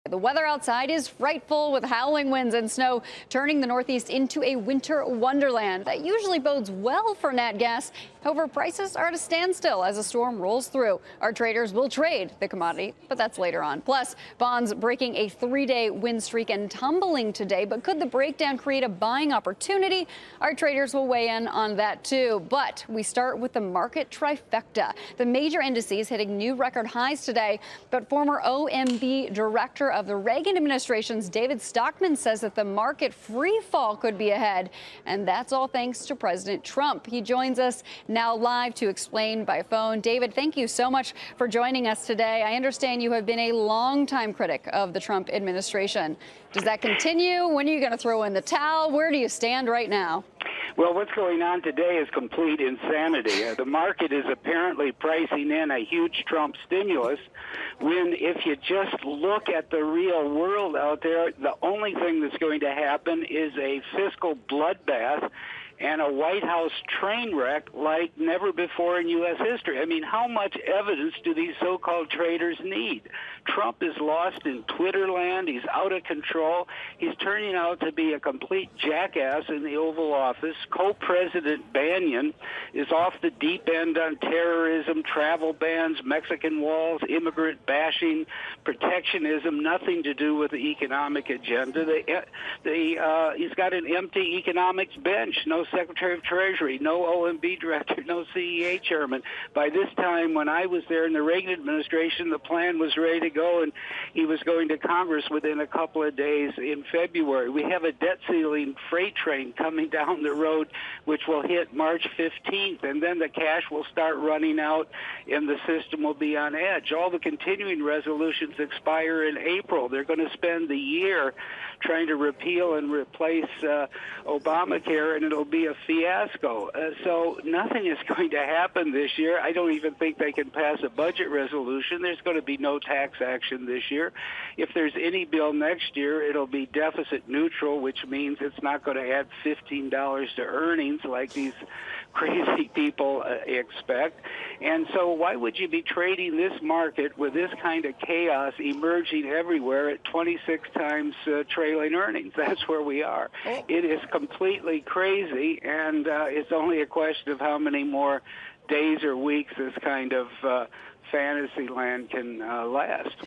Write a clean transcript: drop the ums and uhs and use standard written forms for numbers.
The weather outside is frightful with howling winds and snow, turning the Northeast into a winter wonderland. That usually bodes well for nat gas. However, prices are at a standstill as a storm rolls through. Our traders will trade the commodity, but that's later on. Plus, bonds breaking a 3-day win streak and tumbling today. But could the breakdown create a buying opportunity? Our traders will weigh in on that too. But we start with the market trifecta. The major indices hitting new record highs today. But former OMB director of the Reagan administration's David Stockman says that the market free fall could be ahead. And that's all thanks to President Trump. He joins us now live to explain by phone. David, thank you so much for joining us today. I understand you have been a longtime critic of the Trump administration. Does that continue? When are you going to throw in the towel? Where do you stand right now? Well, what's going on today is complete insanity. The market is apparently pricing in a huge Trump stimulus when, if you just look at the real world out there, the only thing that's going to happen is a fiscal bloodbath and a White House train wreck like never before in U.S. history. I mean, how much evidence do these so-called traders need? Trump is lost in Twitter land. He's out of control. He's turning out to be a complete jackass in the Oval Office. Co-President Bannon is off the deep end on terrorism, travel bans, Mexican walls, immigrant bashing, protectionism, nothing to do with the economic agenda. He's got an empty economics bench, no Secretary of Treasury, no OMB director, no CEA chairman. By this time, when I was there in the Reagan administration, the plan was ready to go, and he was going to Congress within a couple of days in February. We have a debt ceiling freight train coming down the road, which will hit March 15th, and then the cash will start running out, and the system will be on edge. All the continuing resolutions expire in April. They're going to spend the year trying to repeal and replace Obamacare, and it'll be a fiasco. So nothing is going to happen this year. I don't even think they can pass a budget resolution. There's going to be no tax action this year. If there's any bill next year, it'll be deficit neutral, which means it's not going to add $15 to earnings like these crazy people expect. And so why would you be trading this market with this kind of chaos emerging everywhere at 26 times trailing earnings? That's where we are. It is completely crazy, and it's only a question of how many more days or weeks this kind of fantasy land can last.